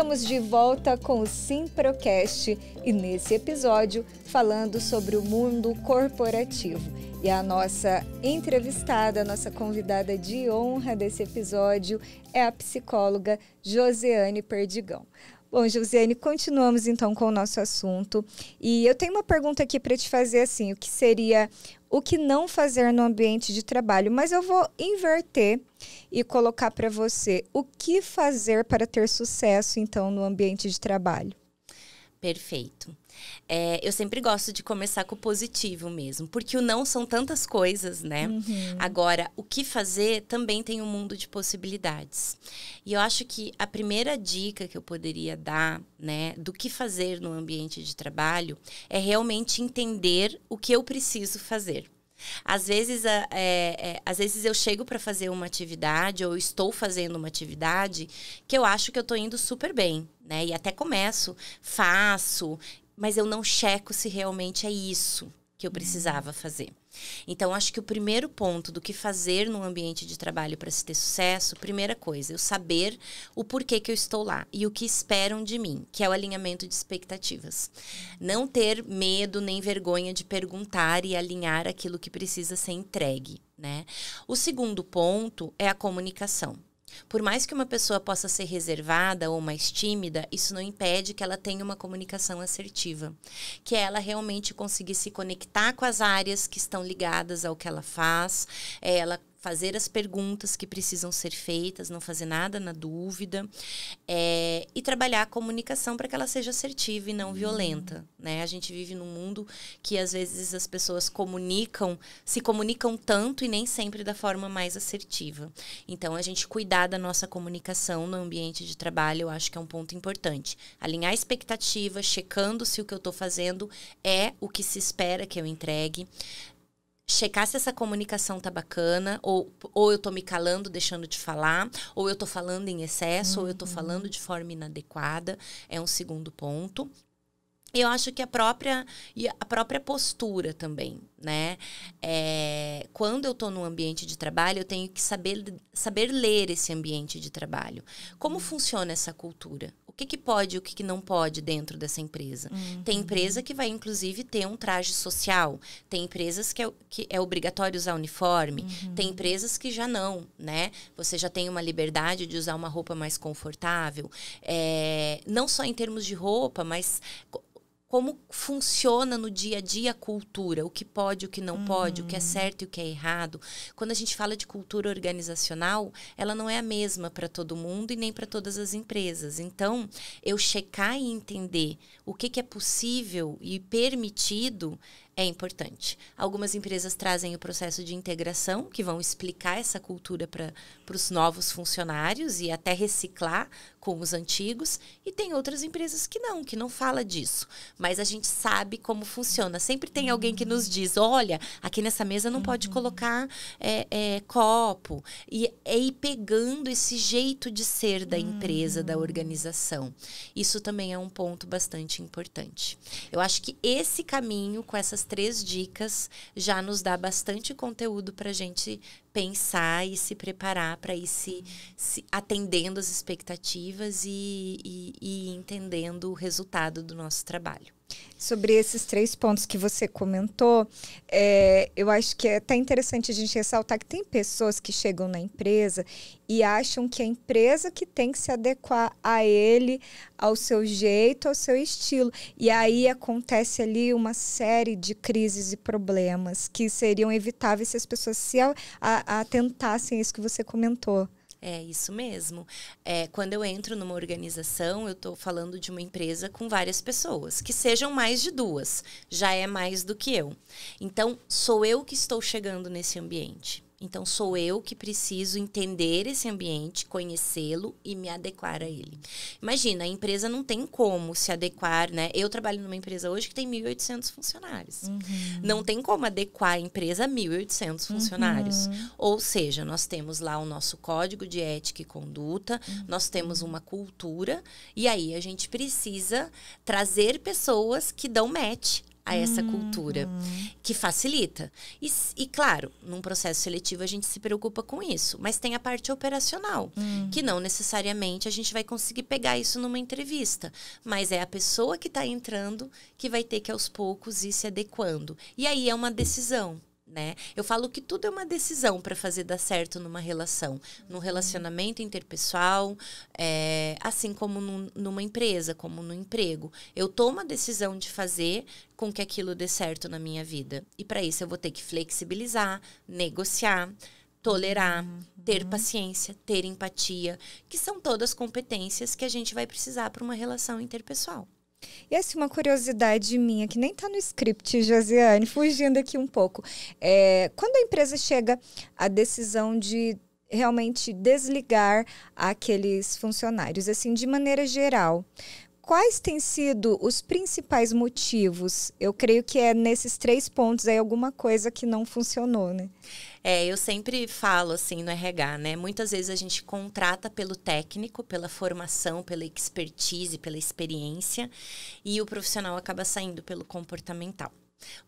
Estamos de volta com o Simprocast e nesse episódio falando sobre o mundo corporativo. E a nossa entrevistada, a nossa convidada de honra desse episódio é a psicóloga Josiane Perdigão. Bom, Josiane, continuamos então com o nosso assunto. E eu tenho uma pergunta aqui para te fazer assim, o que não fazer no ambiente de trabalho? Mas eu vou inverter e colocar para você o que fazer para ter sucesso então no ambiente de trabalho. Perfeito. Eu sempre gosto de começar com o positivo mesmo, porque o não são tantas coisas, né? Agora, o que fazer também tem um mundo de possibilidades. E eu acho que a primeira dica que eu poderia dar, né, do que fazer no ambiente de trabalho é realmente entender o que eu preciso fazer. Às vezes eu chego para fazer uma atividade ou estou fazendo uma atividade que eu acho que eu estou indo super bem, né? E até começo, faço, mas eu não checo se realmente é isso que eu precisava fazer. Então, acho que o primeiro ponto do que fazer no ambiente de trabalho para se ter sucesso, primeira coisa, eu saber o porquê que eu estou lá e o que esperam de mim, que é o alinhamento de expectativas. Não ter medo nem vergonha de perguntar e alinhar aquilo que precisa ser entregue, né? O segundo ponto é a comunicação. Por mais que uma pessoa possa ser reservada ou mais tímida, isso não impede que ela tenha uma comunicação assertiva. Que é ela realmente conseguir se conectar com as áreas que estão ligadas ao que ela faz, ela fazer as perguntas que precisam ser feitas, não fazer nada na dúvida, e trabalhar a comunicação para que ela seja assertiva e não violenta, né? A gente vive num mundo que às vezes as pessoas se comunicam tanto e nem sempre da forma mais assertiva. Então, a gente cuidar da nossa comunicação no ambiente de trabalho, eu acho que é um ponto importante. Alinhar a expectativa, checando se o que eu estou fazendo é o que se espera que eu entregue. Checar se essa comunicação tá bacana, ou eu tô me calando, deixando de falar, ou eu tô falando em excesso, ou eu tô falando de forma inadequada, é um segundo ponto. Eu acho que a própria postura também, né? Quando eu estou num ambiente de trabalho, eu tenho que saber ler esse ambiente de trabalho. Como funciona essa cultura? O que pode e o que não pode dentro dessa empresa? Tem empresa que vai, inclusive, ter um traje social. Tem empresas que é obrigatório usar uniforme. Tem empresas que já não, né? Você já tem uma liberdade de usar uma roupa mais confortável. Não só em termos de roupa, mas como funciona no dia a dia a cultura, o que pode, o que não pode, o que é certo e o que é errado. Quando a gente fala de cultura organizacional, ela não é a mesma para todo mundo e nem para todas as empresas. Então, eu checar e entender o que é possível e permitido é importante. Algumas empresas trazem o processo de integração, que vão explicar essa cultura para os novos funcionários e até reciclar com os antigos. E tem outras empresas que não fala disso. Mas a gente sabe como funciona. Sempre tem alguém que nos diz, olha, aqui nessa mesa não pode colocar copo. E é ir pegando esse jeito de ser da empresa, da organização. Isso também é um ponto bastante importante. Eu acho que esse caminho, com essas 3 dicas, já nos dá bastante conteúdo para a gente pensar e se preparar para ir se atendendo às expectativas e entendendo o resultado do nosso trabalho. Sobre esses 3 pontos que você comentou, eu acho que é até interessante a gente ressaltar que tem pessoas que chegam na empresa e acham que a empresa que tem que se adequar a ele, ao seu jeito, ao seu estilo. E aí acontece ali uma série de crises e problemas que seriam evitáveis se as pessoas se atentassem a isso que você comentou. É isso mesmo. Quando eu entro numa organização, eu estou falando de uma empresa com várias pessoas, que sejam mais de 2, já é mais do que eu. Então, sou eu que estou chegando nesse ambiente. Então, sou eu que preciso entender esse ambiente, conhecê-lo e me adequar a ele. Imagina, a empresa não tem como se adequar, né? Eu trabalho numa empresa hoje que tem 1.800 funcionários. Não tem como adequar a empresa a 1.800 funcionários. Ou seja, nós temos lá o nosso código de ética e conduta, nós temos uma cultura, e aí a gente precisa trazer pessoas que dão match a essa cultura, que facilita. E, claro, num processo seletivo a gente se preocupa com isso, mas tem a parte operacional, que não necessariamente a gente vai conseguir pegar isso numa entrevista, mas é a pessoa que está entrando que vai ter que aos poucos ir se adequando. E aí é uma decisão. Né? Eu falo que tudo é uma decisão para fazer dar certo numa relação, num relacionamento interpessoal, assim como numa empresa, como no emprego. Eu tomo a decisão de fazer com que aquilo dê certo na minha vida. E para isso eu vou ter que flexibilizar, negociar, tolerar, ter paciência, ter empatia, que são todas competências que a gente vai precisar para uma relação interpessoal. E assim, uma curiosidade minha, que nem está no script, Josiane, fugindo aqui um pouco. Quando a empresa chega à decisão de realmente desligar aqueles funcionários, assim, de maneira geral, quais têm sido os principais motivos? Eu creio que é nesses 3 pontos aí alguma coisa que não funcionou, né? Eu sempre falo assim no RH, né? Muitas vezes a gente contrata pelo técnico, pela formação, pela expertise, pela experiência, e o profissional acaba saindo pelo comportamental.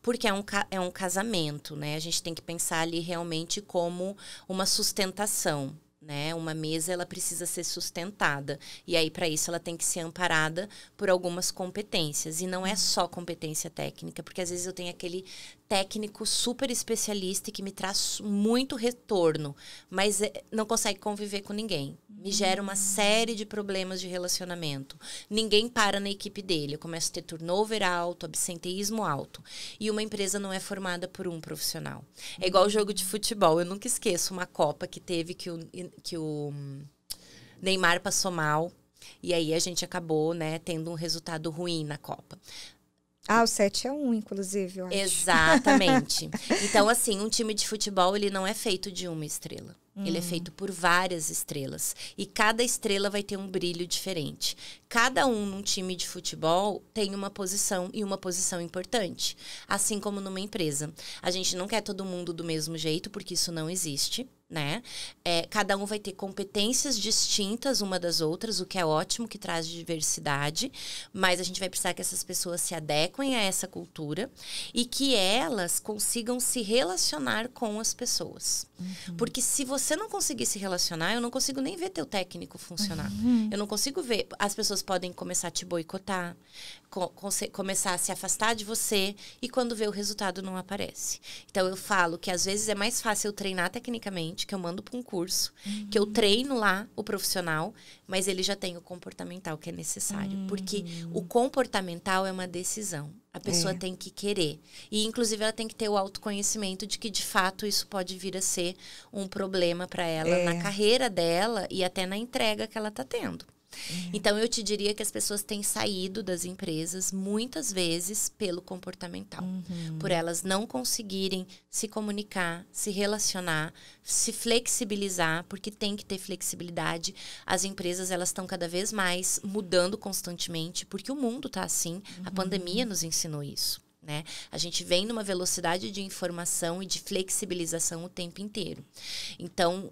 Porque é um casamento, né? A gente tem que pensar ali realmente como uma sustentação. Né? Uma mesa, ela precisa ser sustentada. E aí, para isso, ela tem que ser amparada por algumas competências. E não é só competência técnica, porque às vezes eu tenho aquele técnico super especialista que me traz muito retorno, mas não consegue conviver com ninguém. Me gera uma série de problemas de relacionamento. Ninguém para na equipe dele. Eu começo a ter turnover alto, absenteísmo alto. E uma empresa não é formada por um profissional. É igual o jogo de futebol. Eu nunca esqueço uma Copa que teve que o Neymar passou mal. E aí a gente acabou, né, tendo um resultado ruim na Copa. O 7-1, inclusive, eu acho. Exatamente. Então, assim, um time de futebol, ele não é feito de uma estrela. Ele é feito por várias estrelas. E cada estrela vai ter um brilho diferente. Cada um num time de futebol tem uma posição e uma posição importante. Assim como numa empresa. A gente não quer todo mundo do mesmo jeito, porque isso não existe, né? Cada um vai ter competências distintas uma das outras, o que é ótimo, que traz diversidade. Mas a gente vai precisar que essas pessoas se adequem a essa cultura e que elas consigam se relacionar com as pessoas. Porque se você não conseguir se relacionar, eu não consigo nem ver teu técnico funcionar. Eu não consigo ver. As pessoas podem começar a te boicotar, começar a se afastar de você, e quando vê o resultado não aparece. Então eu falo que às vezes é mais fácil eu treinar tecnicamente, que eu mando para um curso, que eu treino lá o profissional, mas ele já tem o comportamental que é necessário. Porque o comportamental é uma decisão. A pessoa tem que querer. E, inclusive, ela tem que ter o autoconhecimento de que, de fato, isso pode vir a ser um problema para ela na carreira dela e até na entrega que ela está tendo. Então, eu te diria que as pessoas têm saído das empresas muitas vezes pelo comportamental. Por elas não conseguirem se comunicar, se relacionar, se flexibilizar, porque tem que ter flexibilidade. As empresas, elas estão cada vez mais mudando constantemente, porque o mundo está assim. A pandemia nos ensinou isso. Né? A gente vem numa velocidade de informação e de flexibilização o tempo inteiro. Então,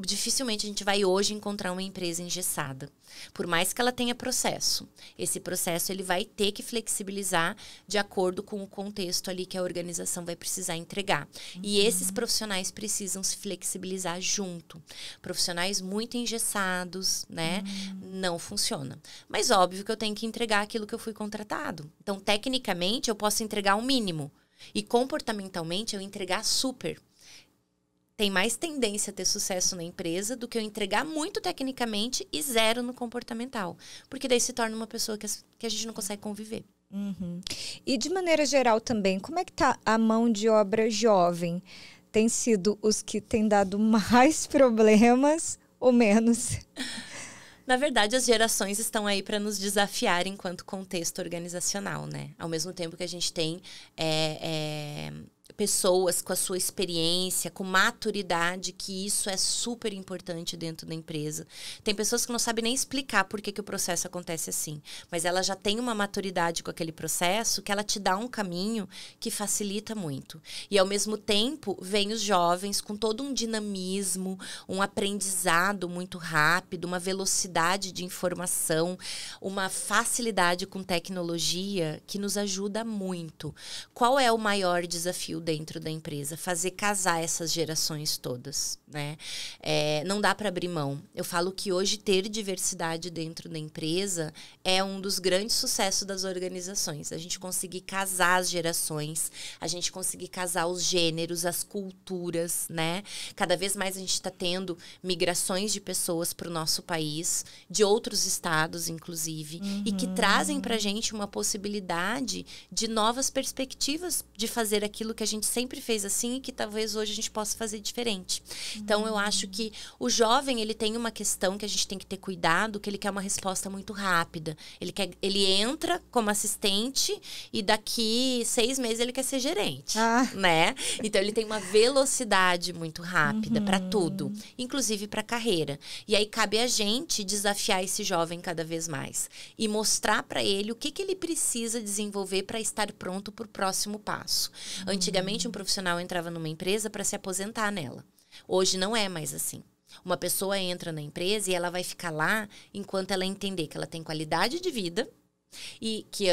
dificilmente a gente vai hoje encontrar uma empresa engessada. Por mais que ela tenha processo. Esse processo ele vai ter que flexibilizar de acordo com o contexto ali que a organização vai precisar entregar. E esses profissionais precisam se flexibilizar junto. Profissionais muito engessados, né? Não funciona. Mas óbvio que eu tenho que entregar aquilo que eu fui contratado. Então, tecnicamente, eu posso entregar o mínimo. E comportamentalmente, eu entregar super. Tem mais tendência a ter sucesso na empresa do que eu entregar muito tecnicamente e zero no comportamental. Porque daí se torna uma pessoa que a gente não consegue conviver. E de maneira geral também, como é que está a mão de obra jovem? Tem sido os que têm dado mais problemas ou menos? Na verdade, as gerações estão aí para nos desafiar enquanto contexto organizacional, né? Ao mesmo tempo que a gente tem pessoas com a sua experiência, com maturidade, que isso é super importante dentro da empresa. Tem pessoas que não sabem nem explicar por que o processo acontece assim, mas ela já tem uma maturidade com aquele processo que ela te dá um caminho que facilita muito. E ao mesmo tempo, vem os jovens com todo um dinamismo, um aprendizado muito rápido, uma velocidade de informação, uma facilidade com tecnologia que nos ajuda muito. Qual é o maior desafio dentro da empresa? Fazer casar essas gerações todas, né? Não dá para abrir mão. Eu falo que hoje ter diversidade dentro da empresa é um dos grandes sucessos das organizações. A gente conseguir casar as gerações, a gente conseguir casar os gêneros, as culturas, né? Cada vez mais a gente está tendo migrações de pessoas para o nosso país, de outros estados, inclusive, e que trazem para a gente uma possibilidade de novas perspectivas de fazer aquilo que a gente sempre fez assim e que talvez hoje a gente possa fazer diferente. Então, eu acho que o jovem, ele tem uma questão que a gente tem que ter cuidado, que ele quer uma resposta muito rápida. Ele entra como assistente e daqui 6 meses ele quer ser gerente, né? Então, ele tem uma velocidade muito rápida para tudo, inclusive para a carreira. E aí, cabe a gente desafiar esse jovem cada vez mais e mostrar para ele o que ele precisa desenvolver para estar pronto para o próximo passo. Antigamente, um profissional entrava numa empresa para se aposentar nela. Hoje não é mais assim. Uma pessoa entra na empresa e ela vai ficar lá enquanto ela entender que ela tem qualidade de vida e que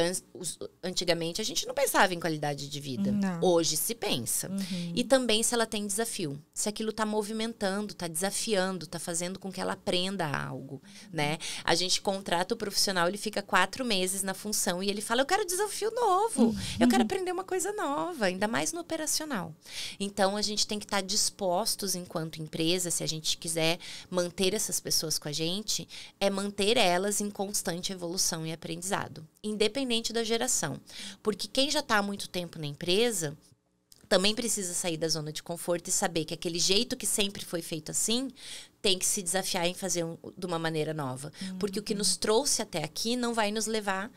antigamente a gente não pensava em qualidade de vida. Não. Hoje se pensa. E também se ela tem desafio. Se aquilo está movimentando, está desafiando, está fazendo com que ela aprenda algo, né? A gente contrata o profissional, ele fica 4 meses na função e ele fala, eu quero desafio novo, eu quero aprender uma coisa nova, ainda mais no operacional. Então, a gente tem que estar dispostos enquanto empresa, se a gente quiser manter essas pessoas com a gente, é manter elas em constante evolução e aprendizado. Independente da geração. Porque quem já está há muito tempo na empresa também precisa sair da zona de conforto e saber que aquele jeito que sempre foi feito assim tem que se desafiar em fazer de uma maneira nova. Porque o que nos trouxe até aqui não vai nos levar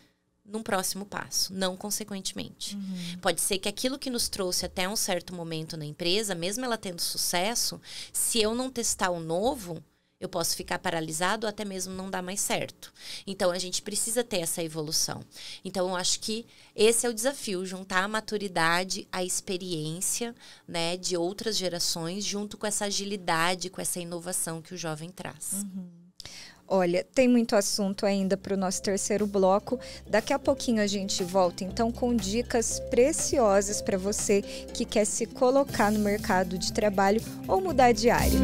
num próximo passo, não consequentemente. Pode ser que aquilo que nos trouxe até um certo momento na empresa, mesmo ela tendo sucesso, se eu não testar o novo, eu posso ficar paralisado ou até mesmo não dar mais certo. Então, a gente precisa ter essa evolução. Então, eu acho que esse é o desafio, juntar a maturidade, a experiência, né, de outras gerações, junto com essa agilidade, com essa inovação que o jovem traz. Olha, tem muito assunto ainda para o nosso terceiro bloco. Daqui a pouquinho a gente volta, então, com dicas preciosas para você que quer se colocar no mercado de trabalho ou mudar de área.